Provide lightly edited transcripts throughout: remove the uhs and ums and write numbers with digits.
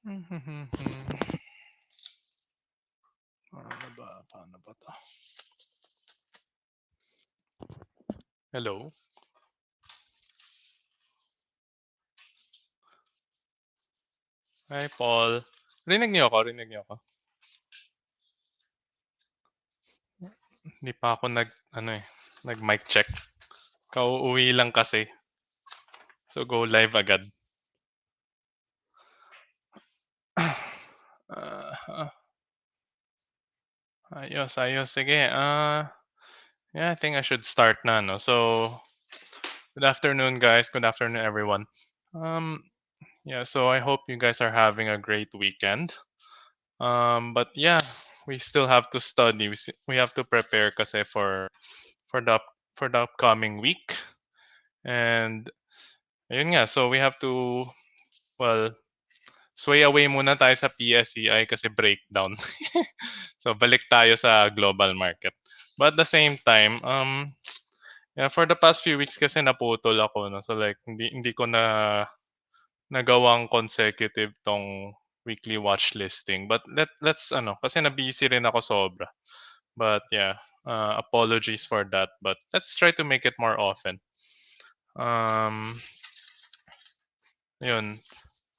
Paano ba 'to? Hello? Hi, Paul. Rinig niyo ako? Hindi pa ako nag-ano, nag-mic check. Kauuwi lang kasi. So, go live agad. Ah, ayos, ayos. Sige, yeah, I think I should start na, no? So, good afternoon, guys. Good afternoon, everyone. Um, yeah, so I hope you guys are having a great weekend. But yeah, we still have to study. We have to prepare kasi for the for the upcoming week. And ayun nga, so we have to, well, sway away muna tayo sa PSEI kasi breakdown. So balik tayo sa global market. But at the same time, yeah, for the past few weeks kasi naputol ako, no. So like hindi ko na nagawang consecutive tong weekly watch listing. But let's ano, kasi na-busy rin ako sobra. But yeah, apologies for that. But let's try to make it more often. Yun.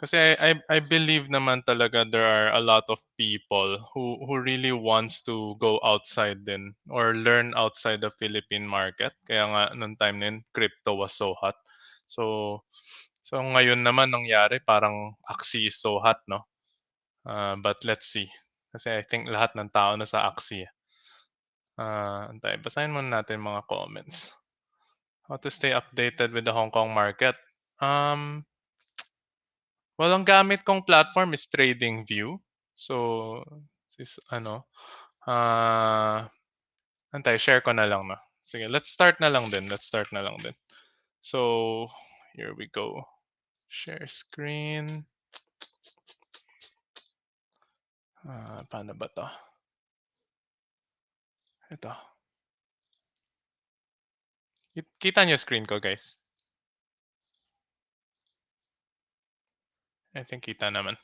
Kasi I believe naman talaga there are a lot of people who really wants to go outside din or learn outside the Philippine market. Kaya nga nung time na yun, crypto was so hot. So so ngayon naman nangyari parang Axie is so hot, no? But let's see. Kasi I think lahat ng tao na sa Axie. Antay, basahin muna natin mga comments. How to stay updated with the Hong Kong market. Um, Well, ang gamit kong platform is TradingView. So, ano, ah, share ko na lang na. Sige, let's start na lang din. Let's start na lang din. So, here we go. Share screen. Paano ba to? Ito. Kita niyo screen ko, guys? I think kita naman.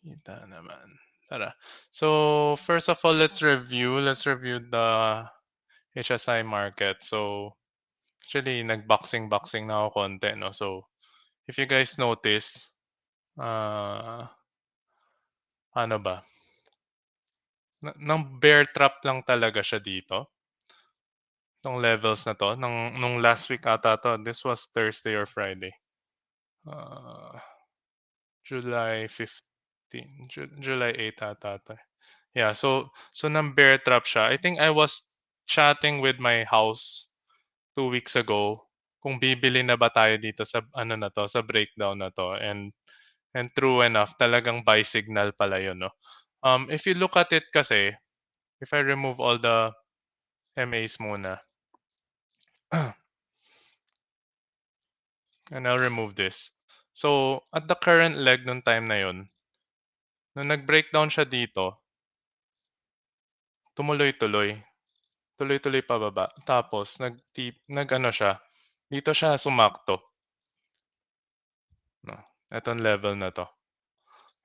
Kita naman. Tara. So, first of all, let's review. Let's review the HSI market. So, actually, nag-boxing na ako konti, no? So, if you guys notice, ano ba? Nang bear trap lang talaga siya dito. Tong levels na to, nung last week ata to. This was Thursday or Friday. Uh, July 15, July 8 ata to. Yeah, so nang bear trap siya. I think I was chatting with my house 2 weeks ago kung bibili na ba tayo dito sa ano na to, sa breakdown na to. And true enough, talagang buy signal pala yun, no? If you look at it kasi, if I remove all the MAs muna, and I'll remove this. So, at the current leg nung time na yun, nung nag-breakdown siya dito, tumuloy-tuloy. Tuloy-tuloy pababa. Tapos, nag-ano siya, dito siya sumakto. No? Etong level na to.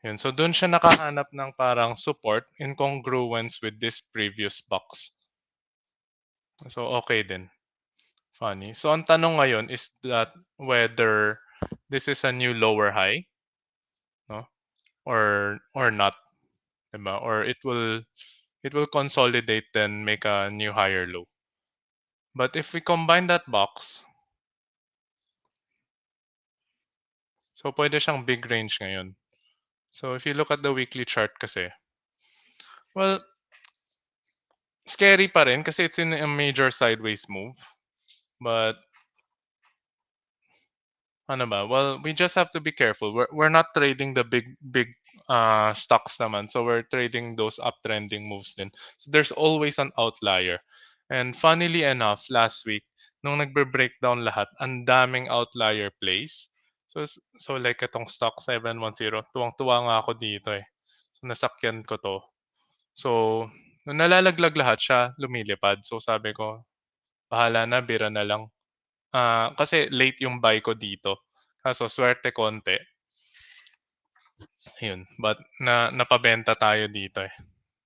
Yun. So, dun siya nakahanap ng parang support in congruence with this previous box. So, okay din. Funny. So, ang tanong ngayon is that whether this is a new lower high, no? Or not, diba? Or it will consolidate then make a new higher low. But if we combine that box, so pwede siyang big range ngayon. So if you look at the weekly chart kasi, well, scary pa rin kasi it's in a major sideways move. But ano ba? Well, we just have to be careful. We're not trading the big stocks naman. So we're trading those uptrending moves din. So there's always an outlier. And funnily enough, last week nung nagbe-breakdown lahat, ang daming outlier plays. So like itong stock 710, tuwang-tuwa nga ako dito eh. So nasakyan ko to. So nung nalalaglag lahat siya, lumilipad. So sabi ko, bahala na, bira na lang. Kasi late yung buy ko dito. Kaso swerte konti, ayun. But napabenta tayo dito, eh.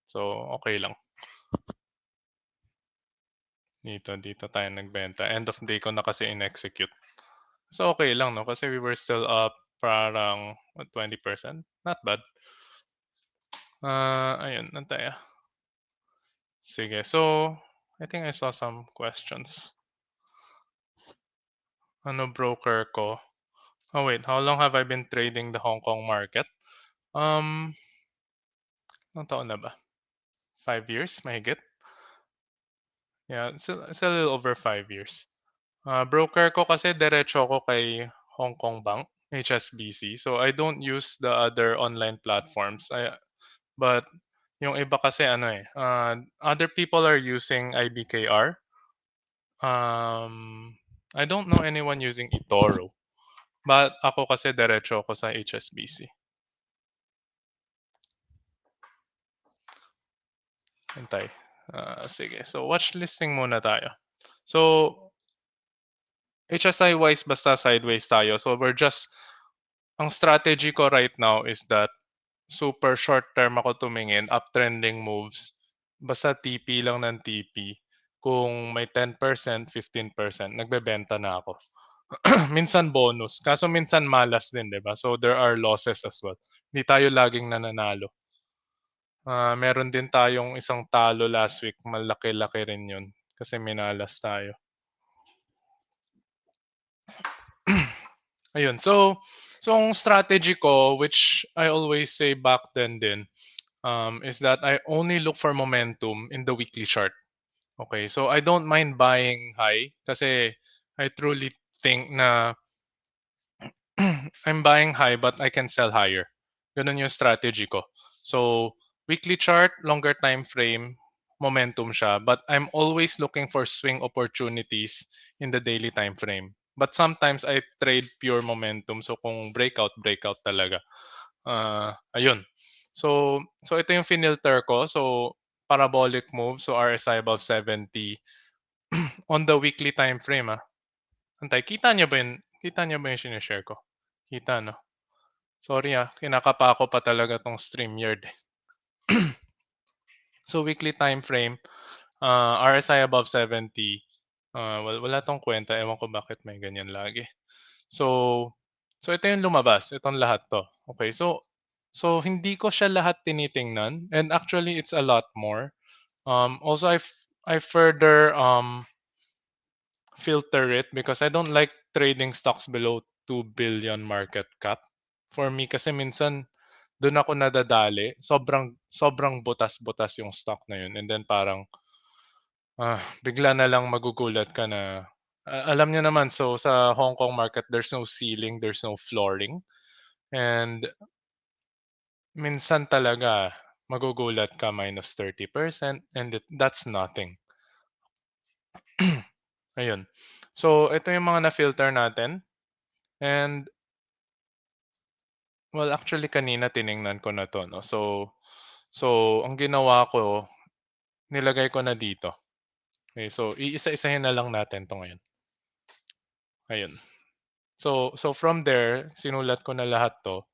So, okey lang. Dito tayo nagbenta. End of day ko na kasi in-execute. So, okey lang 'no, kasi we were still up parang what, 20%, not bad. Ayun, ano tayo? Sige. So, I think I saw some questions. Ano broker ko? Oh, wait, how long have I been trading the Hong Kong market? Um, Ilang taon na ba? 5 years, mahigit? Yeah, it's a little over 5 years. Broker ko kasi diretso ako kay Hong Kong Bank, HSBC. So I don't use the other online platforms. But yung iba kasi other people are using IBKR. I don't know anyone using eToro. But ako kasi diretso ako sa HSBC. Hintay. Sige. So watchlisting muna tayo. So HSI wise basta sideways tayo. So ang strategy ko right now is that super short term ako tumingin, uptrending moves. Basta TP lang ng TP. Kung may 10%, 15%, nagbebenta na ako. Minsan bonus, kaso minsan malas din, 'di ba? So there are losses as well. Hindi tayo laging nananalo. Meron din tayong isang talo last week, malaki-laki rin 'yun kasi minalas tayo. Ayun, so ang strategy ko, which I always say back then din, is that I only look for momentum in the weekly chart. Okay, so I don't mind buying high kasi I truly think na I'm buying high but I can sell higher. Gano'n yung strategy ko. So, weekly chart, longer time frame, momentum siya, but I'm always looking for swing opportunities in the daily time frame. But sometimes I trade pure momentum. So kung breakout, breakout talaga. Ayun. So ito yung finilter ko. So parabolic move, so RSI above 70 on the weekly time frame. Antay, kita niyo ba yung sinishare ko? Kita, no? Sorry, kinakapa ko pa talaga 'tong StreamYard, eh. So weekly time frame, RSI above 70, wala 'tong kuwenta, ewan ko bakit may ganyan lagi. So so ito yung lumabas, itong lahat 'to, okey. So hindi ko siya lahat tinitingnan, and actually it's a lot more. Also I further, filter it because I don't like trading stocks below 2 billion market cap. For me kasi minsan dun ako nadadali, sobrang sobrang butas-butas yung stock na yun, and then parang, bigla na lang magugulat ka na, alam niyo naman, so sa Hong Kong market there's no ceiling, there's no flooring, and minsan talaga magugulat ka -30% and that's nothing. Ayun. So ito yung mga na-filter natin, and well, actually kanina tiningnan ko na 'to 'no. So ang ginawa ko, nilagay ko na dito. Okay, so iisa-isahin na lang natin 'to ngayon, ayun. So from there, sinulat ko na lahat 'to,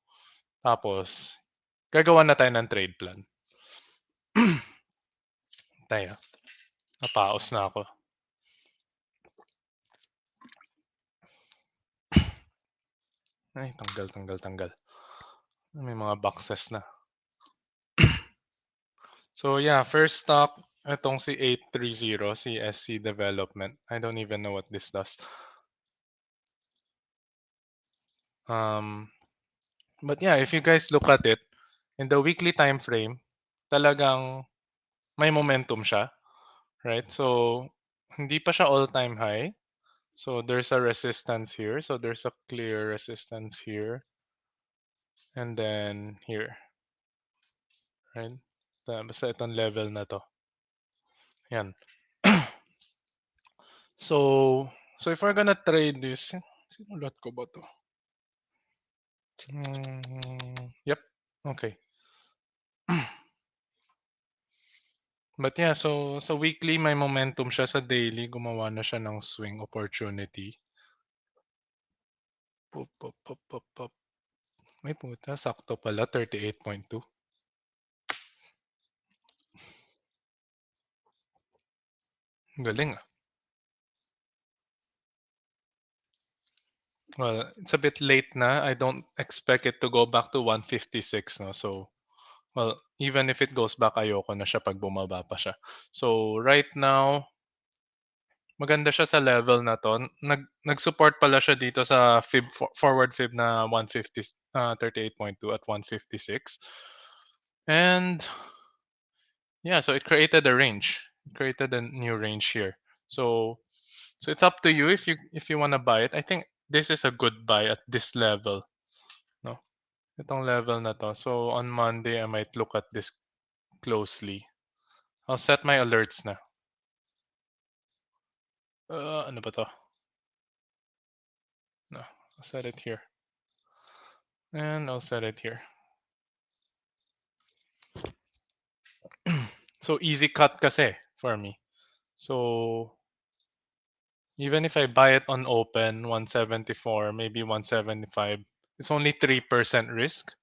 tapos gagawa na tayo ng trade plan. Tayo, napaos na ako. Ay, tanggal, tanggal, tanggal. May mga boxes na. So yeah, first stock, itong si 830, CSC Development. I don't even know what this does. Um, but yeah, if you guys look at it, in the weekly time frame, talagang may momentum siya, right? So hindi pa siya all-time high. So there's a resistance here. So there's a clear resistance here and then here, right? Basta itong level na to. Yan. So if we're gonna trade this, sinulat ko ba to? Yep. Okay. But yeah, so sa weekly may momentum siya, sa daily gumawa na siya ng swing opportunity. Pop, pop, pop, pop, pop. May puta, sakto pala, 38.2. Galing ah. Well, it's a bit late na. I don't expect it to go back to 156, no? So, well, even if it goes back, ayoko na siya pag bumaba pa siya. So, right now, maganda siya sa level na 'to. Nag-support pala siya dito sa forward fib na 150, 38.2 at 156. And yeah, so it created a range. It created a new range here. So so it's up to you if you want to buy it. I think this is a good buy at this level, no? Itong level na 'to. So on Monday, I might look at this closely. I'll set my alerts na. Ano ba 'to? No, I'll set it here. And I'll set it here. So easy cut kasi for me. So even if I buy it on open 174, maybe 175, it's only 3% risk.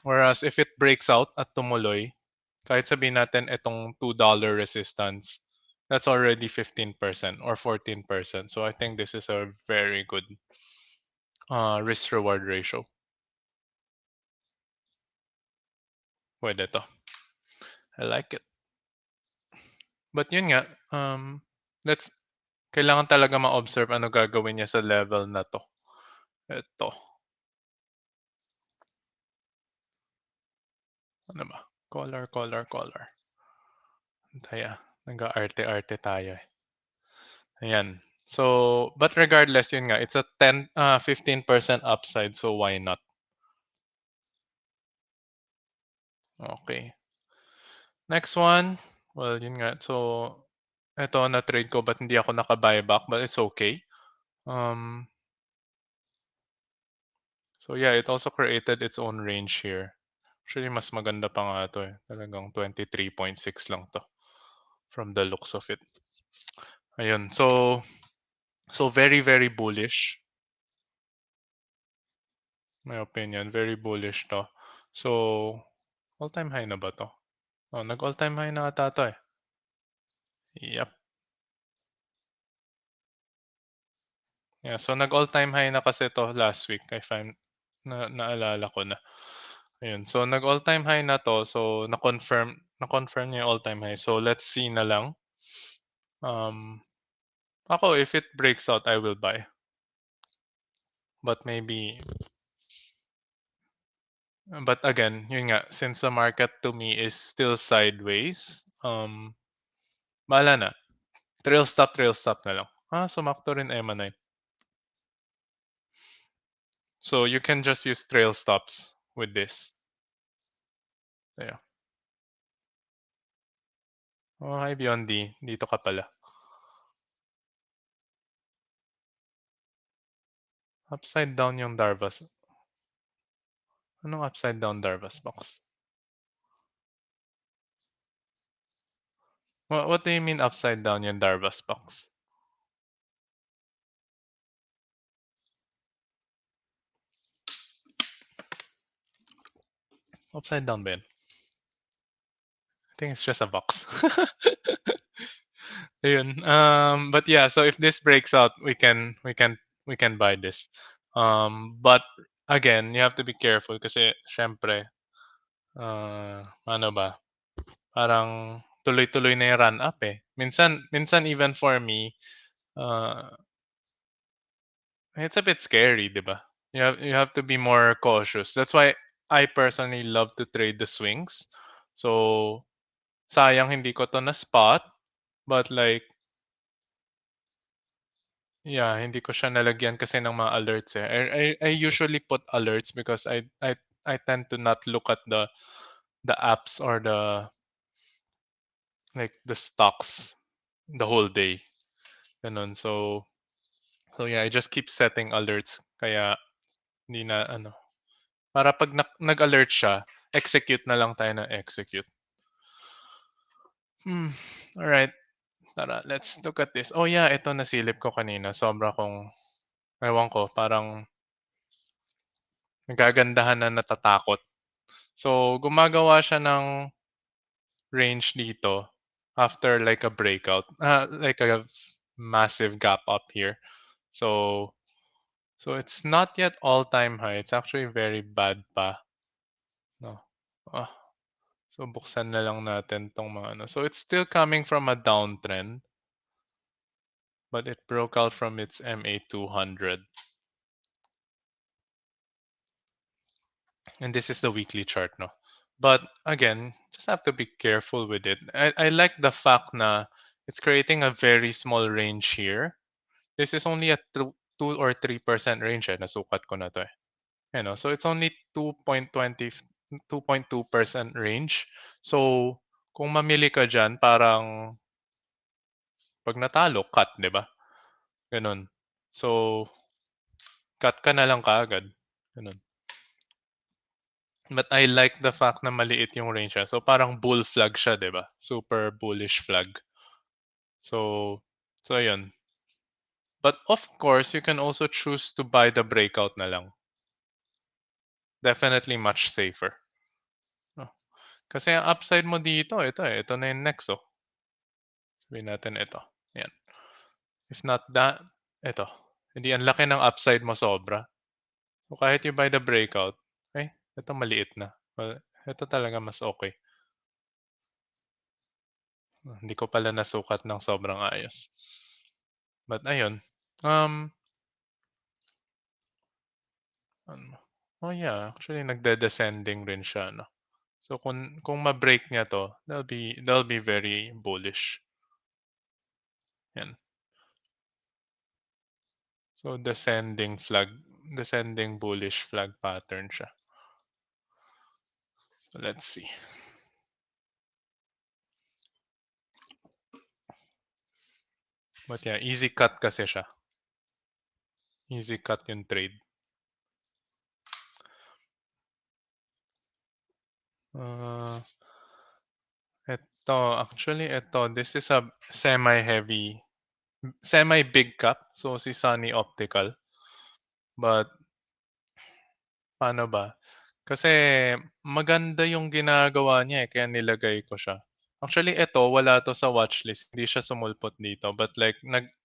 Whereas if it breaks out at tumuloy, kahit sabihin natin itong $2 resistance, that's already 15% or 14%. So I think this is a very good risk reward ratio. Pwede to. I like it. But yun nga, let's kailangan talaga ma-observe ano gagawin niya sa level na to. Ito. Ano ba? Color. Taya, nag-arte-arte tayo eh. Ayan. So, but regardless, yun nga, it's a 15% upside, so why not? Okay. Next one, well, yun nga. So, ito na-trade ko but hindi ako naka-buyback, but it's okay. So yeah, it also created its own range here. Actually, mas maganda pa nga ito eh. Talagang 23.6 lang to from the looks of it. Ayun. So very, very bullish. My opinion, very bullish to. So, all-time high na ba to? Oh, nag-all-time high na ata to eh. Yep. Yeah, so nag-all-time high na kasi to last week if I'm naalala ko na. Ayun. So nag all-time high na to. So na-confirm niya yung all-time high. So let's see na lang. Ako if it breaks out, I will buy. But maybe but again, yun nga, since the market to me is still sideways, bahala na. Trail stop na lang. Sumakto rin EMA 9. So you can just use trail stops with this. Yeah. Oh, hi Beyond D. Dito ka pala. Upside down yung Darvas. Anong upside down Darvas box? What do you mean upside down yung Darvas box? Upside down ba yun? I think it's just a box. Ayun. But yeah, so if this breaks out, we can buy this. But again, you have to be careful kasi syempre, ano ba? Parang tuloy-tuloy na yung run up eh. Minsan even for me, uh, it's a bit scary, 'di ba? You have to be more cautious. That's why I personally love to trade the swings. So sayang hindi ko to na spot, but like yeah, hindi ko siya nalagyan kasi ng mga alerts eh. I usually put alerts because I tend to not look at the apps or the stocks the whole day. Ganun. So yeah, I just keep setting alerts kaya hindi na ano. Para pag nag-alert siya, execute na lang tayo ng execute. All right. Tara, let's look at this. Oh yeah, ito nasilip ko kanina. Sobra kong ewan ko, parang nagagandahan na natatakot. So, gumagawa siya ng range dito after like a breakout, like a massive gap up here. So, so it's not yet all-time high. It's actually very bad pa. No. Ah, so buksan na lang natin tong mga ano. So it's still coming from a downtrend, but it broke out from its MA 200. And this is the weekly chart, no? But again, just have to be careful with it. I like the fact na it's creating a very small range here. This is only a 2 or 3% range eh. Nasukat ko na to eh. You know, so it's only 2.20, 2.2% range. So, kung mamili ka dyan, parang pag natalo, cut, di ba? Ganun. So, cut ka na lang kaagad. Ganun. But I like the fact na maliit yung range niya. So, parang bull flag siya, di ba? Super bullish flag. So, so ayun. But of course, you can also choose to buy the breakout na lang. Definitely much safer. No? Kasi ang upside mo dito, ito eh. Ito na yung next, oh. Sabihin natin ito. Yan. If not that, ito. Hindi, ang laki ng upside mo sobra. So, kahit you buy the breakout, ito maliit na. Well, ito talaga mas okay. Hindi ko pala nasukat ng sobrang ayos. But ayun. Ano, oh yeah, actually nagde-descending rin siya, no? So kung ma-break niya 'to, they'll be very bullish. Yan. So descending bullish flag pattern siya. So let's see. But yeah, easy cut kasi siya. Easy cut yung trade. This is a semi-big cap. So si Sunny Optical. But paano ba? Kasi maganda yung ginagawa niya eh, kaya nilagay ko siya. Actually, ito, wala to sa watchlist. Hindi siya sumulpot dito. But like,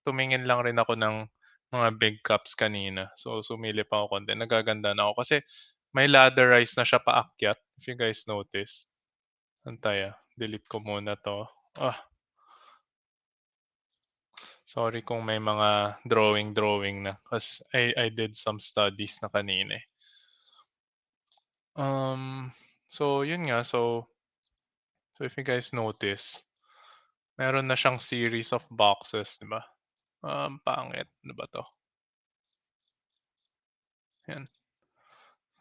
tumingin lang rin ako ng mga big cups kanina. So, sumili pa ako konti. Nagaganda na ako. Kasi may ladderized na siya paakyat. If you guys notice. Antay delete ko muna to. Ah, sorry kung may mga drawing na. Kasi I did some studies na kanina eh. So yun nga, so if you guys notice, meron na siyang series of boxes, 'di ba? Pangit, ano ba 'to? Yan.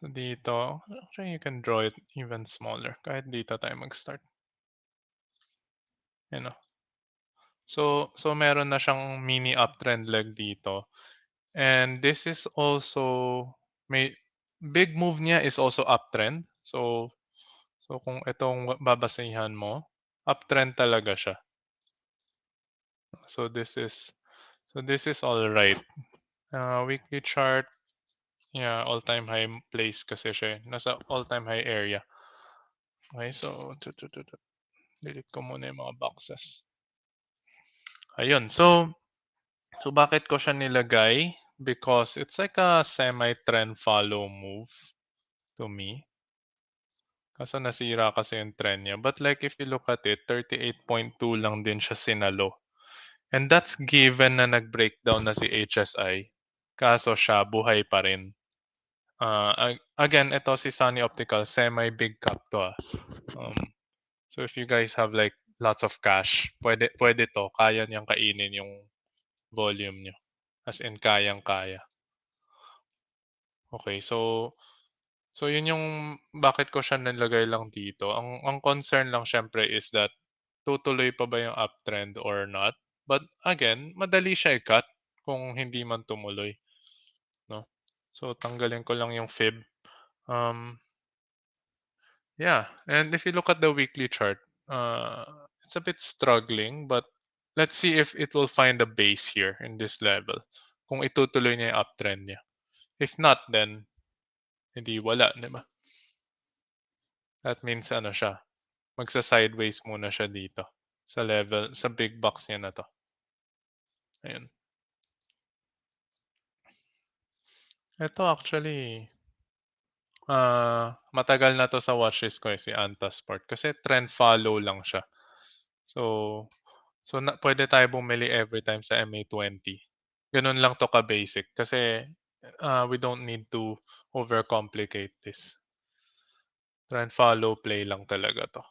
So dito, actually you can draw it even smaller. Kahit dito tayo mag-start. Yan oh. So meron na siyang mini uptrend leg dito. And this is also may big move niya is also uptrend. So kung itong babasehan mo, uptrend talaga siya. So this is all right. Weekly chart, yeah, all-time high place kasi siya. Nasa all-time high area. Okay, so delete ko muna yung mga boxes. Ayun, so bakit ko siya nilagay? Because it's like a semi-trend follow move to me. Kaso nasira kasi yung trend niya. But like if you look at it, 38.2 lang din siya sinalo. And that's given na nag-breakdown na si HSI. Kaso siya, buhay pa rin. Again, ito si Sunny Optical, semi-big cap to. So if you guys have like lots of cash, pwede to. Kaya niyang kainin yung volume niyo. As in, kayang-kaya. Okay, so yun yung bakit ko siya nilagay lang dito. Ang concern lang syempre is that tutuloy pa ba yung uptrend or not. But again, madali siya i-cut kung hindi man tumuloy, no? So tanggalin ko lang yung fib. Yeah, and if you look at the weekly chart, uh, it's a bit struggling, but let's see if it will find a base here in this level. Kung itutuloy niya yung uptrend niya. If not, then hindi wala, di ba? That means ano siya, magsa-sideways muna siya dito sa level, sa big box niya na to. Ayun. Ito actually, matagal na 'to sa watchlist ko, eh, si Antasport kasi trend follow lang siya. So puwede tayo bumili everytime sa MA20. Gano'n lang 'to ka-basic kasi, we don't need to overcomplicate this. Trend follow play lang talaga 'to.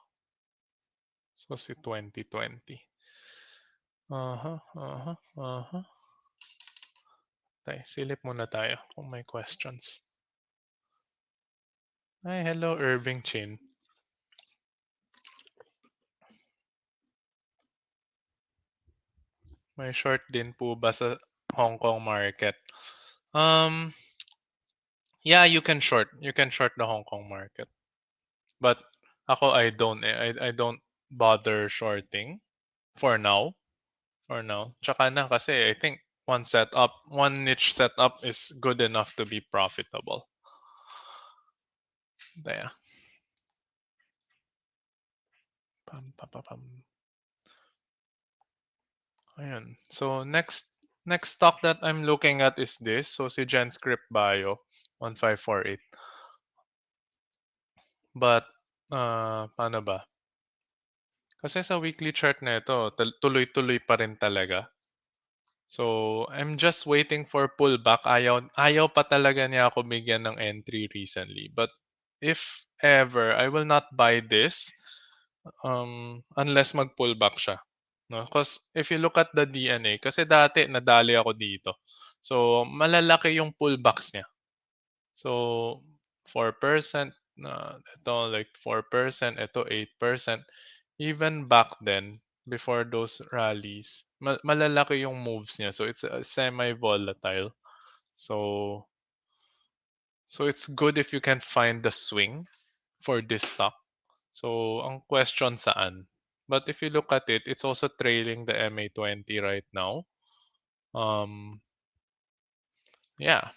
So si 2020. Uh-huh, uh-huh, uh-huh. Silip muna tayo kung may questions. Ay, hello Irving Chin. May short din po ba sa Hong Kong market? Um, yeah, you can short. You can short the Hong Kong market. But ako I don't eh. I don't bother shorting for now. For now. Tsaka na kasi I think one niche setup is good enough to be profitable. There. Pam, pam, pam, pam. Ayan. So next stock that I'm looking at is this. So si GenScript Bio 1548. But paano ba? Kasi sa weekly chart na ito, tuloy-tuloy pa rin talaga. So, I'm just waiting for pullback. Ayaw pa talaga niya ako bigyan ng entry recently. But if ever, I will not buy this unless mag-pullback siya. No? Because if you look at the DNA, kasi dati nadali ako dito. So, malalaki yung pullbacks niya. So, 4%, ito like 4%, ito 8%. Even back then, before those rallies, malalaki yung moves niya. So, it's semi-volatile. So, it's good if you can find the swing for this stock. So, ang question saan? But if you look at it, it's also trailing the MA20 right now. Yeah,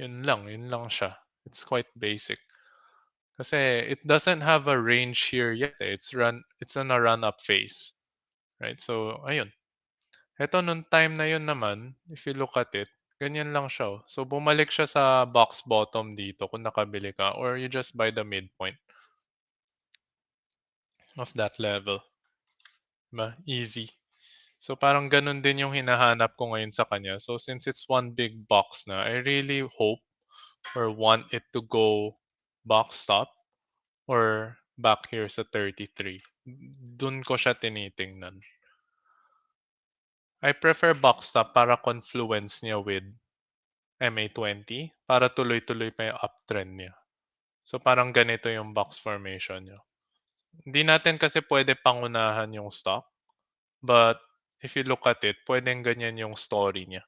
yun lang siya. It's quite basic. Kasi it doesn't have a range here yet. It's in a run-up phase. Right? So, ayun. Eto nung time na yun naman, if you look at it, ganyan lang siya. Oh. So, bumalik siya sa box bottom dito kung nakabili ka or you just buy the midpoint of that level. Diba? Easy. So, parang ganun din yung hinahanap ko ngayon sa kanya. So, since it's one big box na, I really hope or want it to go box top or back here sa 33. Dun ko siya tinitingnan. I prefer box top para confluence niya with MA20 para tuloy-tuloy pa yung uptrend niya. So parang ganito yung box formation niya. Hindi natin kasi pwede pangunahan yung stock, but if you look at it, pwedeng ganyan yung story niya.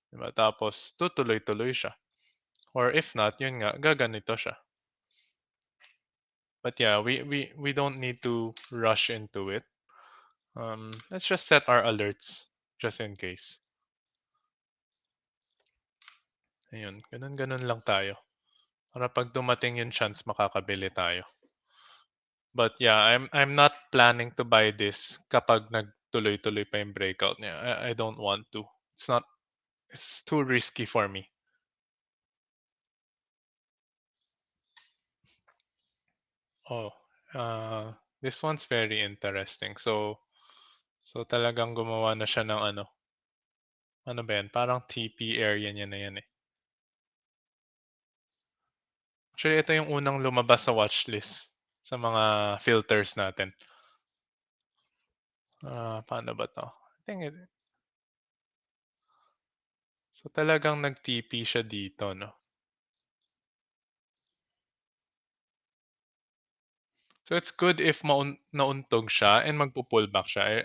Diba? Tapos tutuloy-tuloy siya. Or if not, yun nga, gaganito siya. But yeah, we don't need to rush into it. Let's just set our alerts just in case. Ayun, ganun-ganun lang tayo. Para pag dumating yung chance, makakabili tayo. But yeah, I'm not planning to buy this kapag nagtuloy-tuloy pa yung breakout niya. I don't want to. It's too risky for me. Oh, this one's very interesting. So talagang gumawa na siya ng ano ba yan? Parang TP area niya na yan eh. Actually, ito yung unang lumabas sa watchlist sa mga filters natin. Paano ba to? So talagang nag-TP siya dito, no? So it's good if nauntog siya and magpo-pullback siya.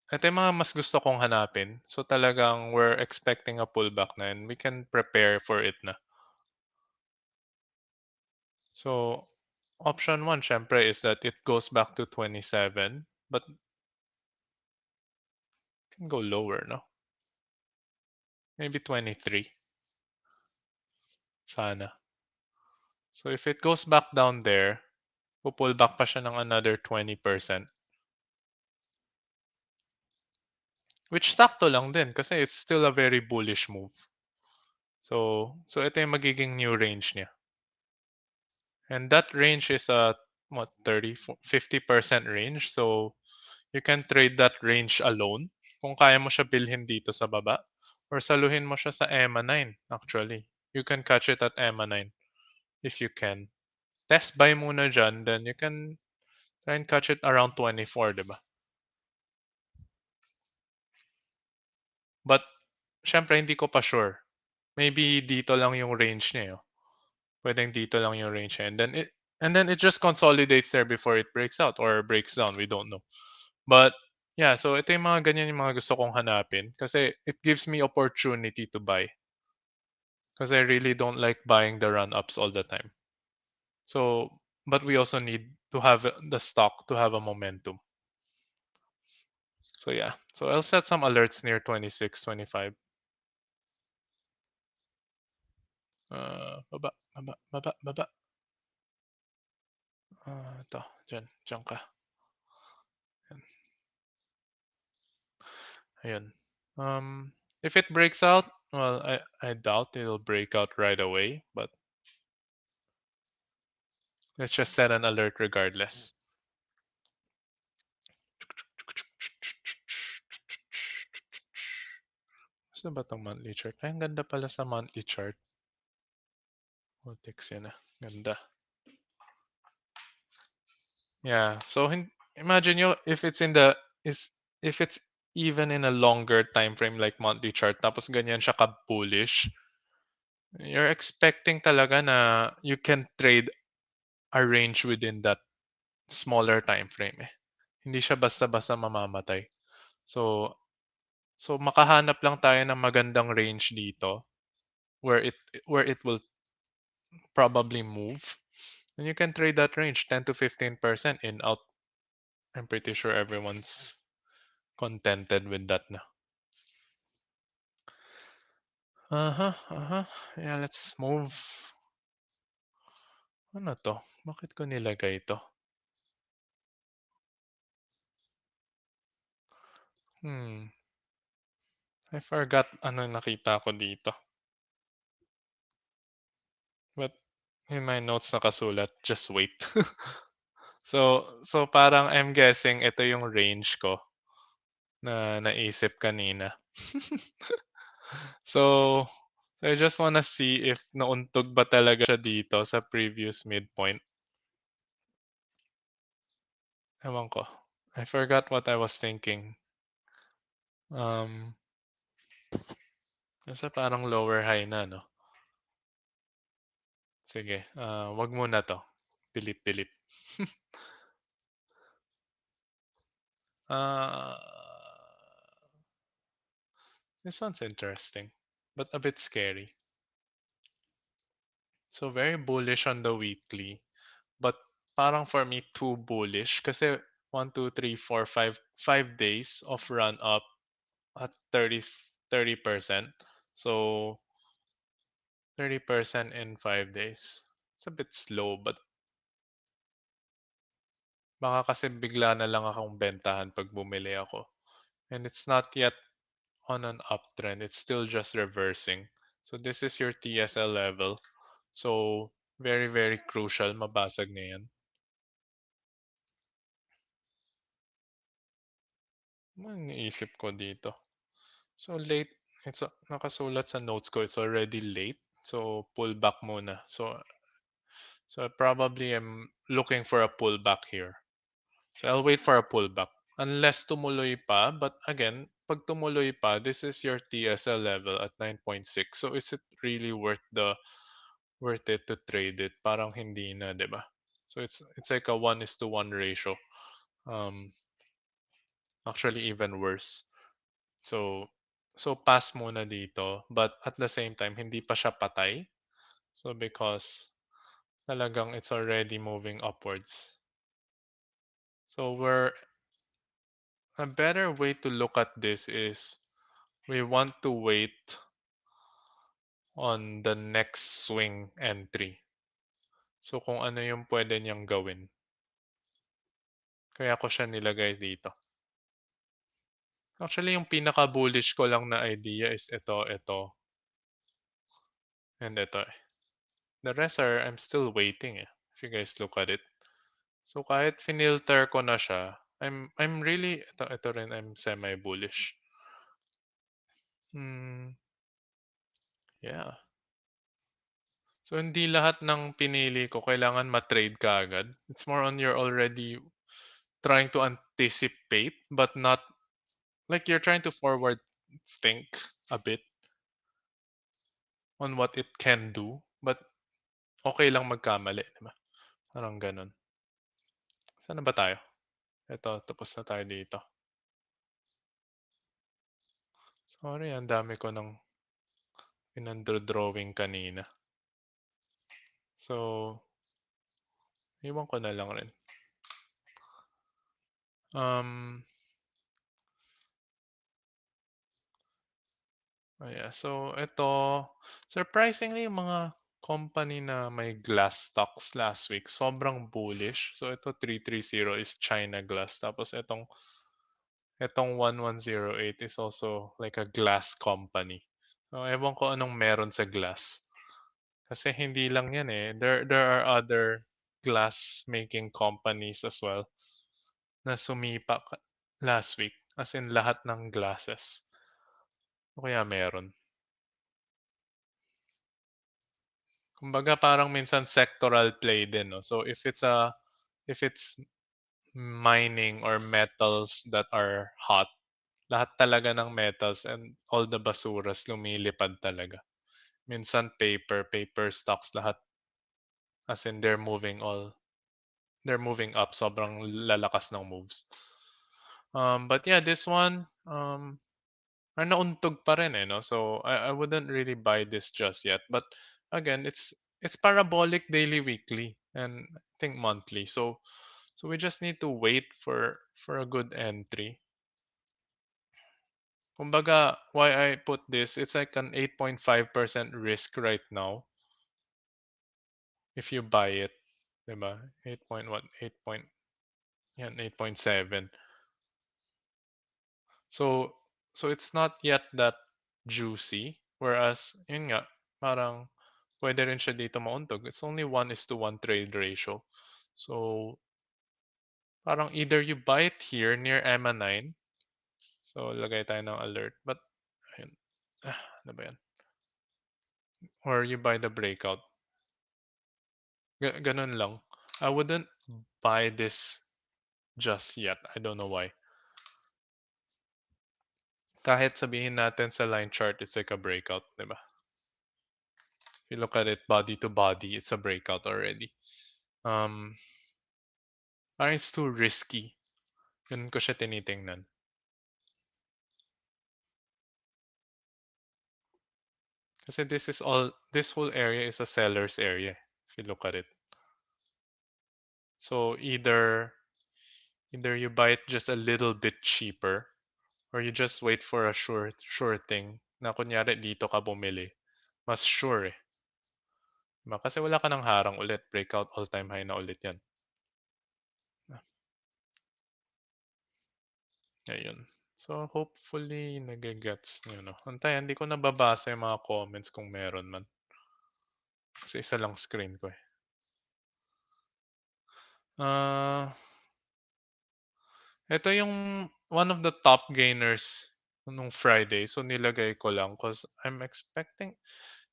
Ito yung mga mas gusto kong hanapin. So talagang we're expecting a pullback na and we can prepare for it na. So option 1 syempre is that it goes back to 27. But Go lower, no? Maybe 23. Sana. So if it goes back down there, pull back pa siya ng another 20%. Which sakto lang din kasi it's still a very bullish move. So ito yung magiging new range niya. And that range is a what 50% range. So you can trade that range alone kung kaya mo siya bilhin dito sa baba or saluhin mo siya sa EMA 9 actually. You can catch it at EMA 9 if you can. Test buy muna dyan, then you can try and catch it around 24, di ba? But syempre hindi ko pa sure. Maybe dito lang yung range niya. Pwedeng dito lang yung range niya. And then it just consolidates there before it breaks out or breaks down. We don't know. But yeah, so ito yung mga ganyan yung mga gusto kong hanapin kasi it gives me opportunity to buy. Because I really don't like buying the run-ups all the time. So, but we also need to have the stock to have a momentum. So yeah, so I'll set some alerts near 26, 25. Baba, baba, baba, baba. Ito, dyan ka. Ayan. If it breaks out, well, I doubt it'll break out right away, but let's just set an alert regardless. Saan ba itong monthly chart? Ay, ang ganda pala sa monthly chart. Oh, text yan ah. Ganda. Yeah. So imagine you if it's in the is if it's even in a longer time frame like monthly chart tapos ganyan siya ka-bullish, you're expecting talaga na you can trade a range within that smaller time frame eh. Hindi siya basta-basta mamamatay. So so makahanap lang tayo ng magandang range dito where it will probably move. And you can trade that range 10 to 15% in out. I'm pretty sure everyone's contented with that na. Uh-huh, uh-huh. Yeah, let's move. Ano to? Bakit ko nilagay ito? I forgot ano nakita ko dito. But in my notes nakasulat, just wait. So parang I'm guessing ito yung range ko na naisip kanina. So I just wanna see if nauntog ba talaga siya dito sa previous midpoint. Ewan ko. I forgot what I was thinking. Kasi parang lower high na, no? Sige, wag muna 'to. Delete, delete. Ah, this one's interesting, but a bit scary. So very bullish on the weekly, but parang for me too bullish kasi 1, 2, 3, 4, 5 days of run up at 30%. So 30% in 5 days. It's a bit slow, but baka kasi bigla na lang akong bentahan pag bumili ako. And it's not yet on an uptrend. It's still just reversing. So this is your TSL level. So very, very crucial. Mabasag na yan. Ano iniisip ko dito? So late. Nakasulat sa notes ko. It's already late. So pull back muna. So I probably am looking for a pullback here. So I'll wait for a pullback. Unless tumuloy pa, but again, pag tumuloy pa, this is your TSL level at 9.6. So is it really worth it to trade it? Parang hindi na, 'di ba? So it's like a 1:1 ratio. Um Actually even worse. So so pass muna dito, but at the same time hindi pa siya patay. So because talagang it's already moving upwards. So a better way to look at this is we want to wait on the next swing entry. So kung ano yung pwede niyang gawin. Kaya ko siya nilagay dito. Actually, yung pinaka-bullish ko lang na idea is ito, and ito. The rest are, I'm still waiting if you guys look at it. So kahit finilter ko na siya, I'm really, ito rin, I'm semi-bullish. Yeah. So hindi lahat ng pinili ko kailangan ma-trade kaagad. It's more on you're already trying to anticipate but not like you're trying to forward think a bit on what it can do, but okay lang magkamali, 'di ba? Parang gano'n. Saan na ba tayo? Ito, tapos na tayo dito. Sorry, ang dami ko ng pinandro-drawing kanina. So, iwan ko na lang rin. Yeah. So, ito, surprisingly, yung mga company na may glass stocks last week, sobrang bullish. So, ito 330 is China Glass. Tapos, itong 1108 is also like a glass company. So, ewan ko anong meron sa glass. Kasi hindi lang yan eh. There are other glass making companies as well na sumipa last week. As in lahat ng glasses. O kaya meron. Kumbaga parang minsan sectoral play din 'no. So if it's mining or metals that are hot, lahat talaga ng metals and all the basuras lumilipad talaga. Minsan paper stocks lahat as in they're moving up, sobrang lalakas ng moves. But yeah, this one, nauntog pa rin, eh, 'no? So, I wouldn't really buy this just yet. But again, it's parabolic daily, weekly, and I think monthly. So we just need to wait for a good entry. Kumbaga, why I put this, it's like an 8.5% risk right now if you buy it, 'di ba? 8.1, 8 point, yan, 8.7. So so it's not yet that juicy, whereas yun nga, parang puwede rin siya dito mauntog. It's only 1:1 trade ratio. So parang either you buy it here near EMA 9, so lagay tayo ng alert, but ayun, ano ba 'yan? Or you buy the breakout. Gano'n lang. I wouldn't buy this just yet. I don't know why. Kahit sabihin natin sa line chart it's like a breakout, 'di ba? If you look at it body to body, it's a breakout already. Um, Parang it's too risky. Ganun ko siya tinitingnan. Kasi this whole area is a seller's area if you look at it. So either you buy it just a little bit cheaper or you just wait for a sure thing na kunyari dito ka bumili. Mas sure eh. Diba? Kasi wala ka ng harang ulit. Breakout all-time high na ulit yan. Ayun. So, hopefully, nagigets nyo, no? Antayan, hindi ko nababasa yung mga comments kung meron man. Kasi isa lang screen ko eh. Ito yung one of the top gainers nung Friday. So, nilagay ko lang because I'm expecting.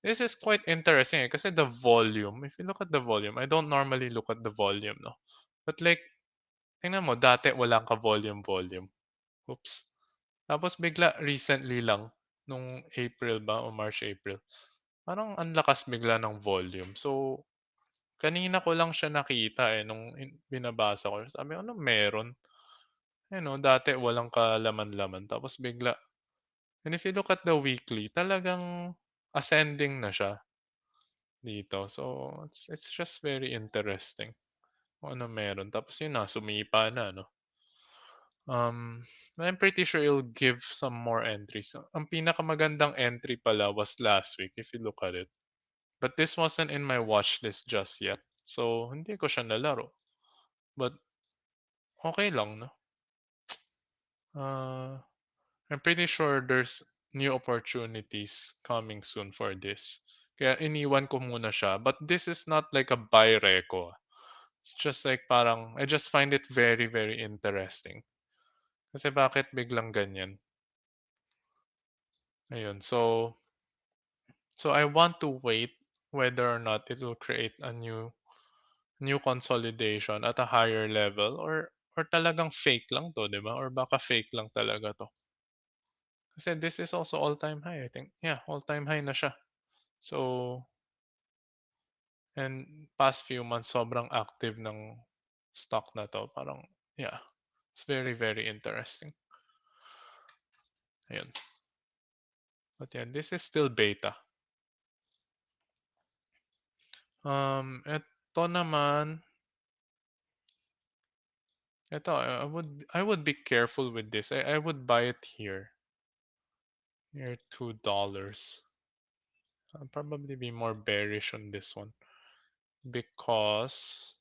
This is quite interesting eh, kasi the volume, if you look at the volume, I don't normally look at the volume, no? But like, tingnan mo, dati walang ka-volume. Oops. Tapos bigla recently lang, nung April ba o March, April, parang ang lakas bigla ng volume. So, kanina ko lang siya nakita eh, nung binabasa ko. Sabi ko, ano meron? Dati walang kalaman-laman. Tapos bigla, and if you look at the weekly, talagang ascending na siya dito. So, it's just very interesting kung ano meron. Tapos yun na, sumipa na, no? Um, I'm pretty sure it'll give some more entries. Ang pinakamagandang entry pala was last week if you look at it. But this wasn't in my watch list just yet. So, hindi ko siya nalaro. But, okay lang, no? Uh, I'm pretty sure there's new opportunities coming soon for this. Kaya iniwan ko muna siya. But this is not like a buy reco. It's just like parang, I just find it very, very interesting. Kasi bakit biglang ganyan? Ayun. So I want to wait whether or not it will create a new consolidation at a higher level or talagang fake lang 'to, 'di ba? Or baka fake lang talaga 'to. Kasi this is also all-time high, I think. Yeah, all-time high na siya. So, and past few months sobrang active ng stock na 'to. Parang yeah, it's very, very interesting. Ayun. But yeah, this is still beta. Ito naman, ito I would be careful with this. I would buy it here. Near $2. I'll probably be more bearish on this one because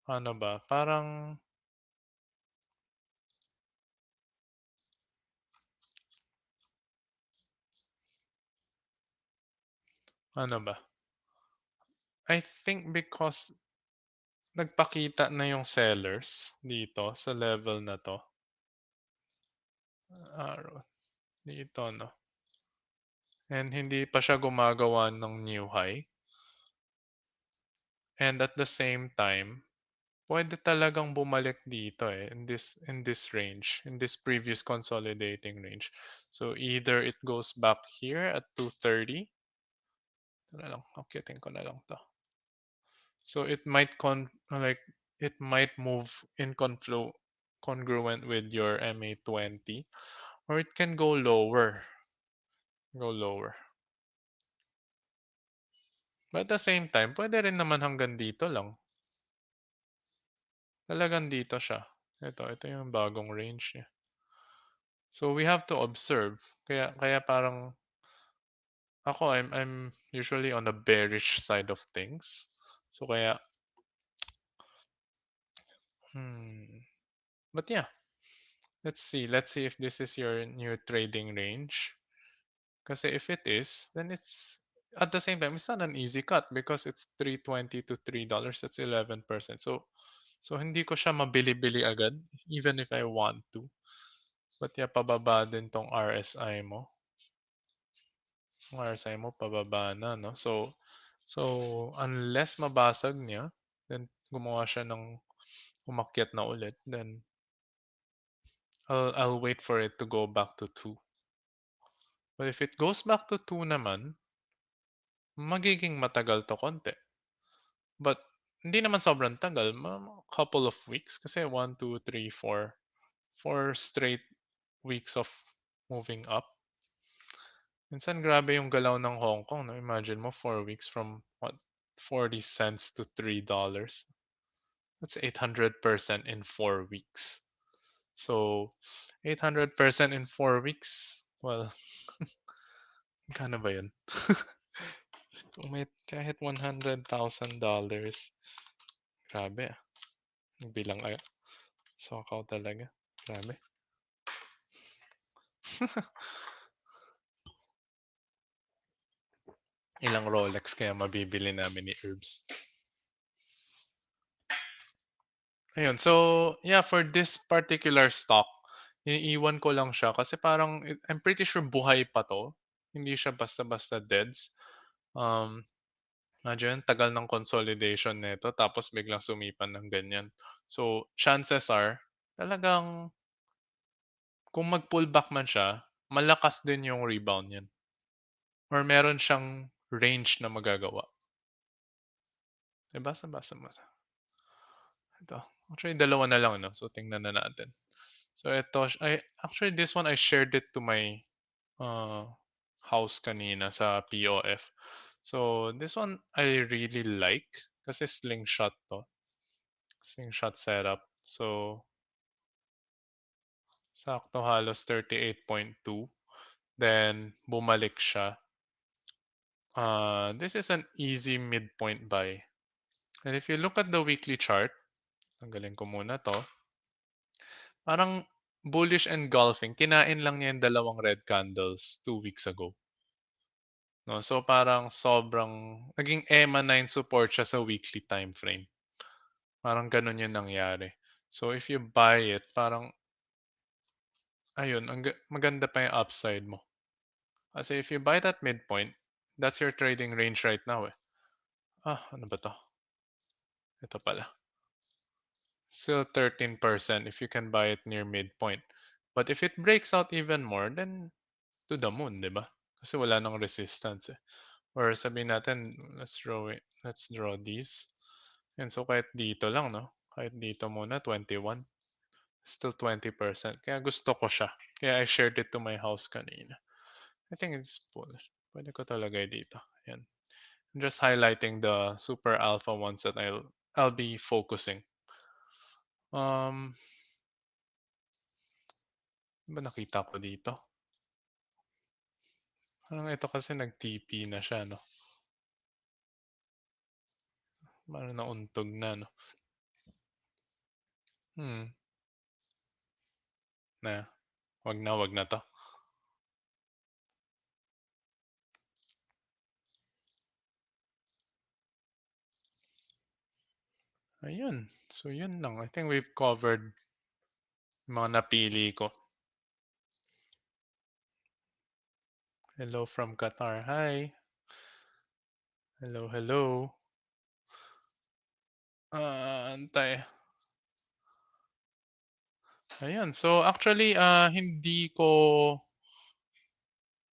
ano ba, parang ano ba? I think because nagpakita na yung sellers dito sa level na to. Araw dito no. And hindi pa siya gumagawa ng new high. And at the same time, pwede talagang bumalik dito in this range, in this previous consolidating range. So either it goes back here at 230. Ito na lang, akyatin ko na lang 'to. So it might it might move in congruent with your MA20 or it can go lower. Go lower. But at the same time, pwede rin naman hanggang dito lang. Talagang dito siya. Ito yung bagong range niya. So we have to observe. Kaya parang ako I'm usually on the bearish side of things. So kaya hmm, but yeah, let's see. Let's see if this is your new trading range. Kasi if it is, then it's at the same time it's not an easy cut because it's 320 to $3. That's 11%. So hindi ko siya mabili-bili agad even if I want to. But yeah, pababa din tong RSI mo. Ang RSI mo pababa na, no? So unless mabasag niya, then gumawa siya ng umakyat na ulit, then I'll wait for it to go back to 2. But if it goes back to 2 naman, magiging matagal to konti. But hindi naman sobrang tagal, couple of weeks kasi 1, 2, 3, 4 straight weeks of moving up. Minsan grabe yung galaw ng Hong Kong, no? Imagine mo 4 weeks from what 40 cents to $3. That's 800% in 4 weeks. So 800% in 4 weeks, well, kano ba yun? Kung may kahit $100,000, grabe ah. Bilang sokaw talaga. Grabe. Ilang Rolex kaya mabibili namin ni Herbs. Ayun, so yeah, for this particular stock, iniiwan ko lang siya kasi parang I'm pretty sure buhay pa 'to. Hindi siya basta-basta deads. Um, Imagine tagal ng consolidation nito tapos biglang sumipan ng ganyan. So, chances are talagang kung mag-pullback man siya, malakas din yung rebound niyan or meron siyang range na magagawa. Basa-basa mo. Ito. Actually, dalawa na lang, no? So, tingnan na natin. So, actually, this one, I shared it to my uh, house kanina sa POF. So, this one, I really like kasi slingshot to. Slingshot setup. So, Sakto halos 38.2. Then bumalik siya. This is an easy midpoint buy. And if you look at the weekly chart, tanggalin ko muna to. Parang bullish engulfing. Kinain lang niya yung dalawang red candles 2 weeks ago. No, so parang sobrang naging EMA 9 support siya sa weekly time frame. Parang ganun yung nangyari. So if you buy it, parang ayun, maganda pa yung upside mo. Kasi if you buy that midpoint, that's your trading range right now eh. Ano ba to? Ito pala. Still 13% if you can buy it near midpoint. But if it breaks out even more, then to the moon, di ba? Kasi wala nang resistance eh. Or sabihin natin, let's draw these. And so kahit dito lang, no? Kahit dito muna, 21. Still 20%. Kaya gusto ko siya. Kaya I shared it to my house kanina. I think it's bullish. Pwede ko talaga dito. Yan. I'm just highlighting the super alpha ones that I'll be focusing. Ano ba nakita ko dito? Parang ito kasi nag-TP na siya, no? Parang nauntog na, no? Na, wag na to. Ayun. So, yun lang. I think we've covered mga napili ko. Hello from Qatar. Hi. Hello, hello. Antay. Ayan. So, actually, hindi ko...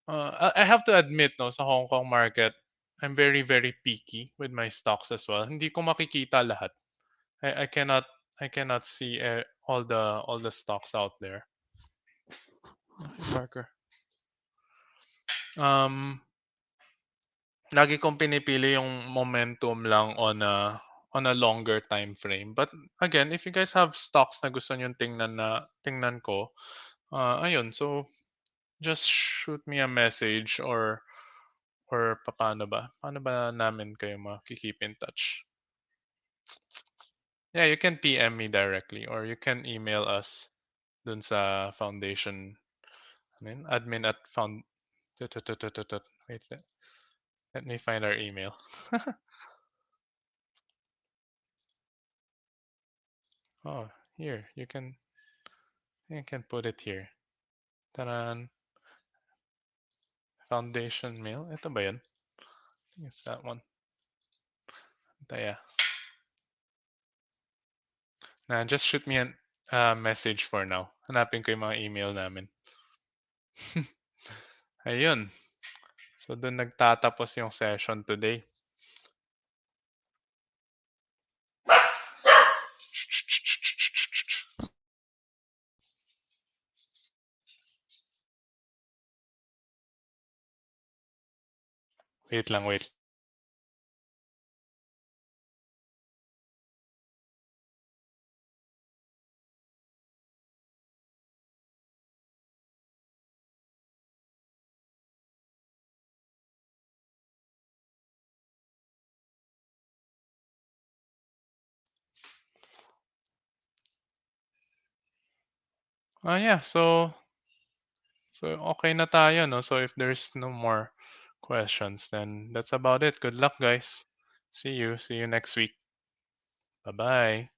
I have to admit, no, sa Hong Kong market, I'm very, very picky with my stocks as well. Hindi ko makikita lahat. I cannot see all the stocks out there. Marker. Lagi kong pinipili yung momentum lang on a longer time frame. But again, if you guys have stocks na gusto niyo tingnan ko, ayun, so just shoot me a message or paano ba? Paano ba namin kayo keep in touch? Yeah, you can PM me directly or you can email us dun sa foundation. Admin at found. Wait, let me find our email. Oh, here you can put it here. Taran, foundation mail. Ito ba yun? I think it's that one. Ito, yeah. Just shoot me a message for now. Hanapin ko yung mga email namin. Ayun. So, doon nagtatapos yung session today. Wait lang, wait. Yeah, so okay na tayo, no? So if there's no more questions, then that's about it. Good luck, guys. See you next week. Bye-bye.